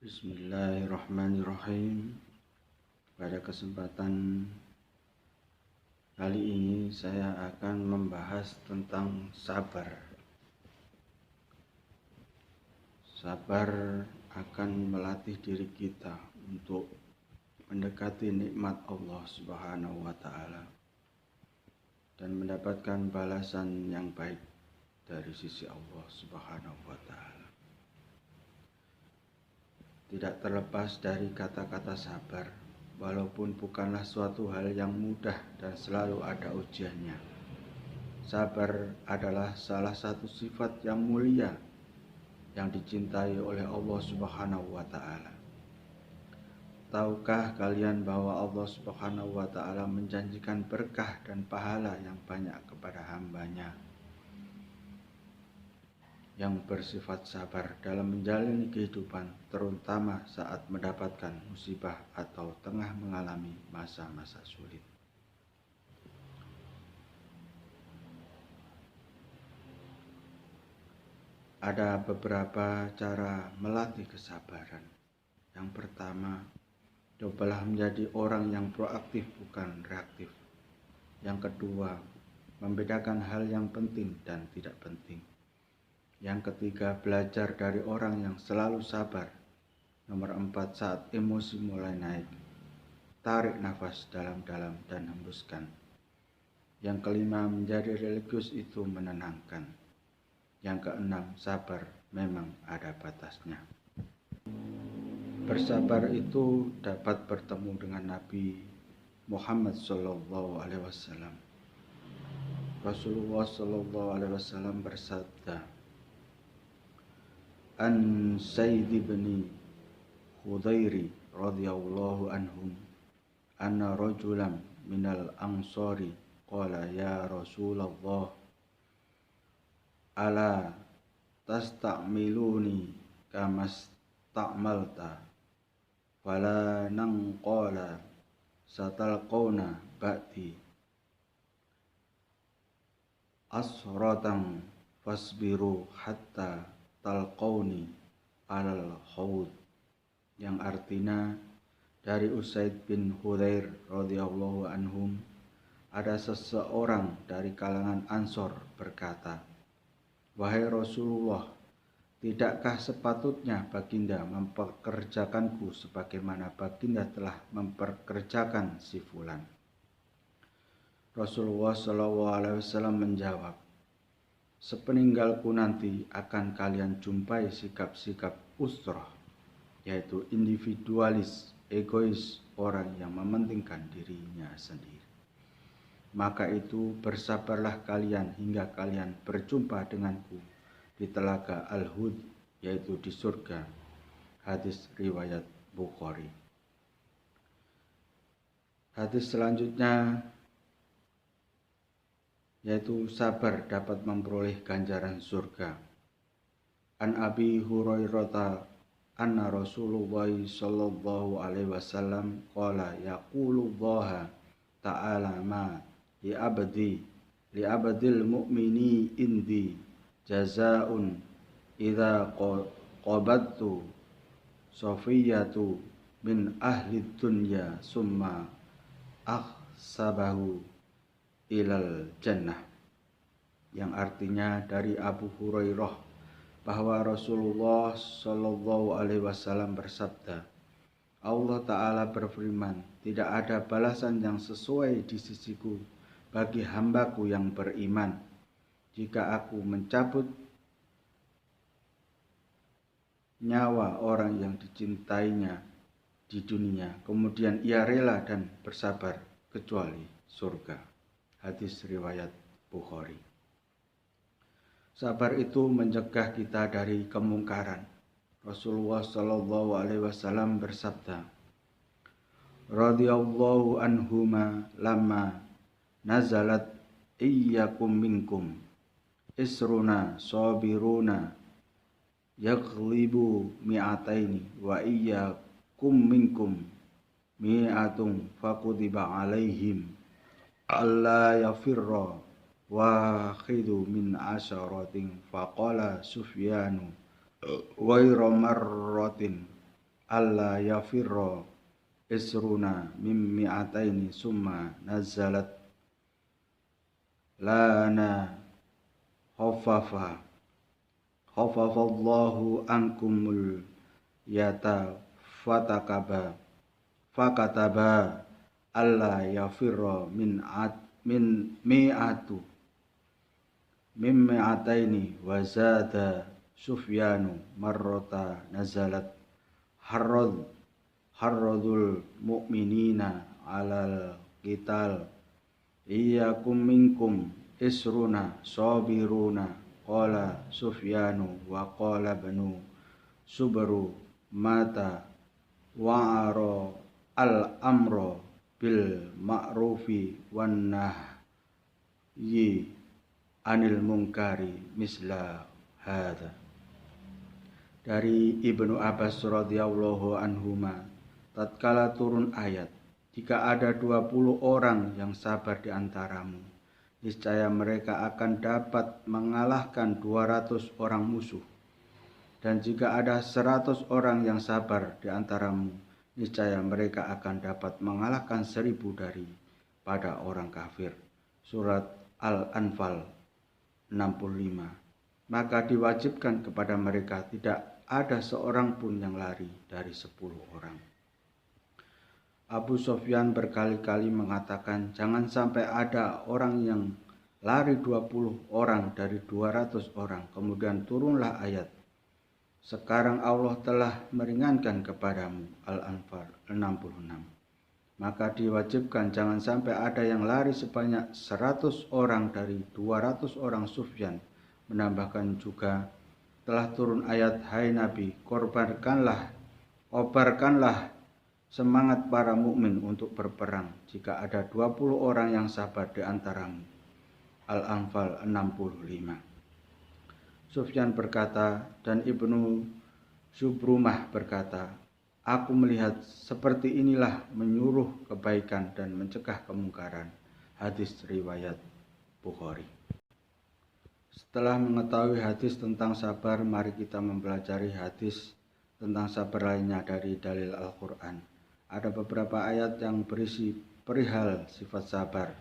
Bismillahirrahmanirrahim. Pada kesempatan kali ini saya akan membahas tentang sabar. Sabar akan melatih diri kita untuk mendekati nikmat Allah Subhanahu wa taala dan mendapatkan balasan yang baik dari sisi Allah Subhanahu wa taala. Tidak terlepas dari kata-kata sabar, walaupun bukanlah suatu hal yang mudah dan selalu ada ujiannya. Sabar adalah salah satu sifat yang mulia yang dicintai oleh Allah Subhanahu wa taala. Tahukah kalian bahwa Allah Subhanahu wa taala menjanjikan berkah dan pahala yang banyak kepada hamba-Nya yang bersifat sabar dalam menjalani kehidupan, terutama saat mendapatkan musibah atau tengah mengalami masa-masa sulit. Ada beberapa cara melatih kesabaran. Yang pertama, cobalah menjadi orang yang proaktif bukan reaktif. Yang kedua, membedakan hal yang penting dan tidak penting. Yang ketiga, belajar dari orang yang selalu sabar. Nomor 4, saat emosi mulai naik, tarik nafas dalam-dalam dan hembuskan. Yang kelima, menjadi religius itu menenangkan. Yang keenam, sabar memang ada batasnya. Bersabar itu dapat bertemu dengan Nabi Muhammad SAW. Rasulullah SAW bersabda, An Sayyid ibn Khudairi radhiyallahu anhum anna rajulan minal ansari qala ya Rasulullah ala tasta'miluni kama sta'malta wala nanqala satalqawna ba'di asratan fasbiru hatta talqauni alal haud, yang artinya dari Usaid bin Khudair radhiyallahu anhum, ada seseorang dari kalangan Ansor berkata, wahai Rasulullah, tidakkah sepatutnya baginda mempekerjakanku sebagaimana baginda telah memperkerjakan si fulan? Rasulullah SAW menjawab, sepeninggalku nanti akan kalian jumpai sikap-sikap usroh, yaitu individualis, egois, orang yang mementingkan dirinya sendiri. Maka itu bersabarlah kalian hingga kalian berjumpa denganku di telaga Al-Hud, yaitu di surga. Hadis riwayat Bukhari. Hadis selanjutnya yaitu sabar dapat memperoleh ganjaran surga. An Abi Hurairah anna Rasulullah sallallahu alaihi wasallam qala yaqulullah ta'ala ma li abdil mu'mini indi jazaa'un idza qabattu safiyatu min ahli dunya summa akhsabahu ilal jannah, yang artinya dari Abu Hurairah bahwa Rasulullah Shallallahu Alaihi Wasallam bersabda, Allah Ta'ala berfirman, tidak ada balasan yang sesuai di sisiku bagi hambaku yang beriman jika aku mencabut nyawa orang yang dicintainya di dunia, kemudian ia rela dan bersabar kecuali surga. Hadis riwayat Bukhari. Sabar itu mencegah kita dari kemungkaran. Rasulullah Shallallahu Alaihi Wasallam bersabda, radhiyallahu anhuma lamma nazalat iyyakum minkum isruna sabiruna yaghlibu mi'ataini wa iyyakum minkum mi'atun faqutiba alaihim alla yafirra wahidu min asyaratin faqala Sufyanu ghairu marratin alla yafirra isruna min mi'ataini summa nazalat lana khafafallahu ankumul yata fakataba alla yafirra min mi'ataini wa zada Sufyanu marrota nazalat harradul mu'minina alal qital iyyakum minkum isruna sabiruna qala Sufyanu wa qala banu subru mata wa'ara al-amro bil ma'rufi wan nahyi anil munkari misla hadza. Dari Ibnu Abbas radhiyallahu anhuma, tatkala turun ayat, jika ada 20 orang yang sabar di antaramu, niscaya mereka akan dapat mengalahkan 200 orang musuh. Dan jika ada 100 orang yang sabar di antaramu, niscaya mereka akan dapat mengalahkan 1000 daripada orang kafir. Surat Al-Anfal 65. Maka diwajibkan kepada mereka tidak ada seorang pun yang lari dari 10 orang. Abu Sufyan berkali-kali mengatakan, jangan sampai ada orang yang lari 20 orang dari 200 orang. Kemudian turunlah ayat, sekarang Allah telah meringankan kepadamu. Al-Anfal 66. Maka diwajibkan jangan sampai ada yang lari sebanyak 100 orang dari 200 orang Sufyan. Menambahkan juga, telah turun ayat, hai Nabi, kobarkanlah semangat para mukmin untuk berperang jika ada 20 orang yang sabar di antaramu. Al-Anfal 65. Sufyan berkata, dan Ibnu Subrumah berkata, aku melihat seperti inilah menyuruh kebaikan dan mencegah kemungkaran. Hadis riwayat Bukhari. Setelah mengetahui hadis tentang sabar, mari kita mempelajari hadis tentang sabar lainnya dari dalil Al-Quran. Ada beberapa ayat yang berisi perihal sifat sabar.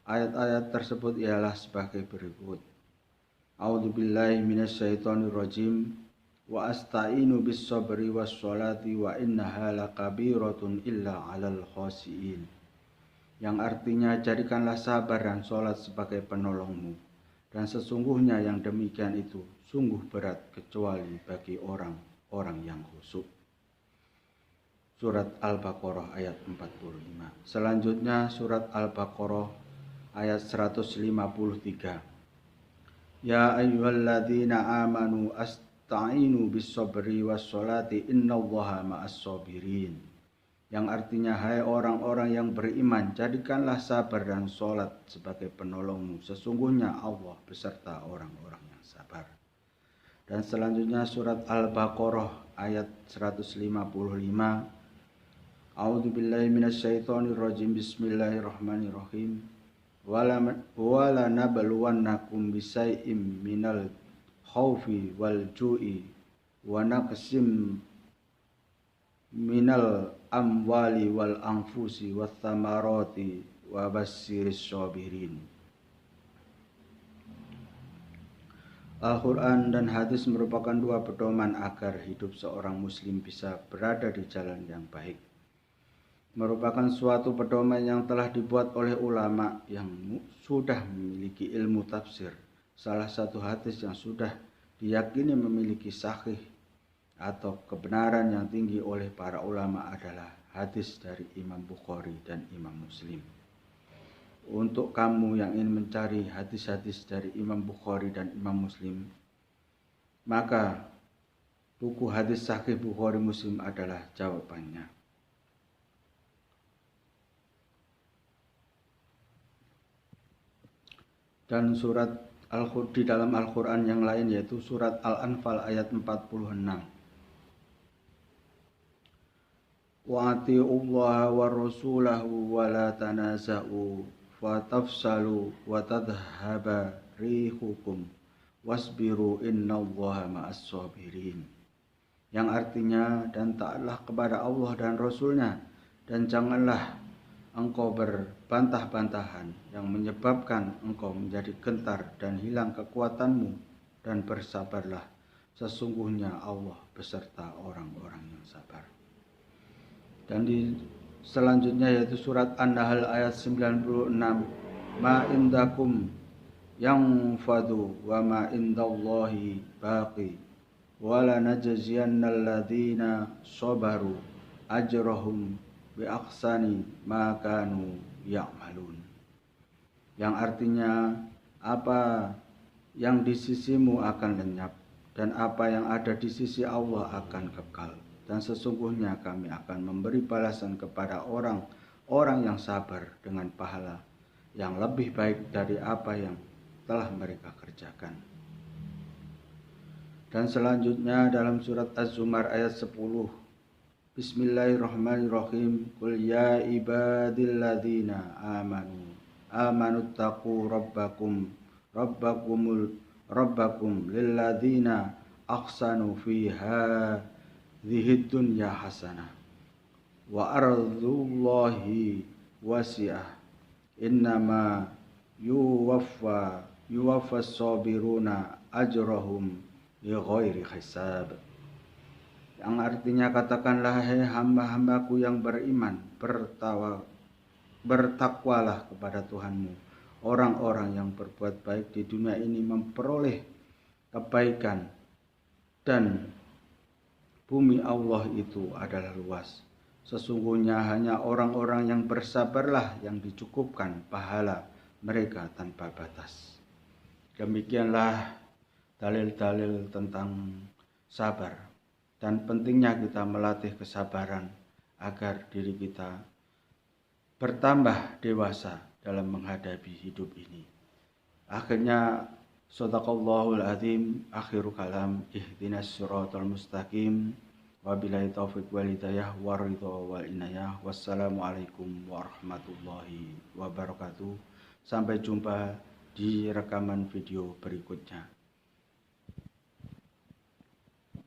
Ayat-ayat tersebut ialah sebagai berikut. A'udzubillahi minasyaitonirrajim. Wa asta'inu bis sabri was sholati wa innaha lakabiratun illa 'alal khashiin. Yang artinya, jadikanlah sabar dan sholat sebagai penolongmu. Dan sesungguhnya yang demikian itu sungguh berat kecuali bagi orang-orang yang khusyuk. Surat Al-Baqarah ayat 45. Selanjutnya surat Al-Baqarah ayat 153. Ya ayyuhalladzina amanu asta'inu bis sabri was sholati innallaha ma'as sabirin. Yang artinya, hai orang-orang yang beriman, jadikanlah sabar dan sholat sebagai penolongmu. Sesungguhnya Allah beserta orang-orang yang sabar. Dan selanjutnya surat Al-Baqarah ayat 155. A'udzubillahi minasyaitonirrajim. Bismillahirrahmanirrahim. Wala nabluwannakum bisai'im minal khaufi wal ju'i wa naqsim minal amwali wal anfusi wath thamarati wa bassiris sabirin. Al-Quran dan hadis merupakan dua pedoman agar hidup seorang muslim bisa berada di jalan yang baik. Merupakan suatu pedoman yang telah dibuat oleh ulama yang sudah memiliki ilmu tafsir. Salah satu hadis yang sudah diyakini memiliki sahih atau kebenaran yang tinggi oleh para ulama adalah hadis dari Imam Bukhari dan Imam Muslim. Untuk kamu yang ingin mencari hadis-hadis dari Imam Bukhari dan Imam Muslim, maka buku hadis sahih Bukhari Muslim adalah jawabannya. Dan surat di dalam Al-Quran yang lain, yaitu surat Al-Anfal ayat 46. Wa ati'ullaha wa rasulahu wa la tanaza'u fatafsalu wa tadhhaba rihukum wasbiru innallaha ma'as sabirin. yang artinya dan taatlah kepada Allah dan Rasul-Nya, dan janganlah engkau berbantah-bantahan yang menyebabkan engkau menjadi gentar dan hilang kekuatanmu, dan bersabarlah, sesungguhnya Allah beserta orang-orang yang sabar. Dan di selanjutnya yaitu surat An-Nahl ayat 96, ma indakum yang fadu wa ma indallahi baqi wala najziyannal ladzina sabaru ajrahum bi ahsani ma kanu ya'malun. Yang artinya, apa yang di sisimu akan lenyap dan apa yang ada di sisi Allah akan kekal, dan sesungguhnya kami akan memberi balasan kepada orang-orang yang sabar dengan pahala yang lebih baik dari apa yang telah mereka kerjakan. Dan selanjutnya dalam surat Az-Zumar ayat 10, Bismillahirrahmanirrahim, Qul ya ibadilladzina amanu taqu rabbakum lilladzina ahsanu fi hadhid dunya hasanah wa ardullahi wasi'ah innama yuwaffas sabiruna ajrahum bighairi hisab. Yang artinya, katakanlah, hai hamba-hambaku yang beriman, bertakwalah kepada Tuhanmu. Orang-orang yang berbuat baik di dunia ini memperoleh kebaikan, dan bumi Allah itu adalah luas. Sesungguhnya hanya orang-orang yang bersabarlah yang dicukupkan pahala mereka tanpa batas. Demikianlah dalil-dalil tentang sabar dan pentingnya kita melatih kesabaran agar diri kita bertambah dewasa dalam menghadapi hidup ini. Akhirnya, shadaqallahul azim, akhiru kalam, ihdinas siratal mustaqim, wabillahi taufiq wal hidayah waridha wal inayah. Wassalamualaikum warahmatullahi wabarakatuh. Sampai jumpa di rekaman video berikutnya.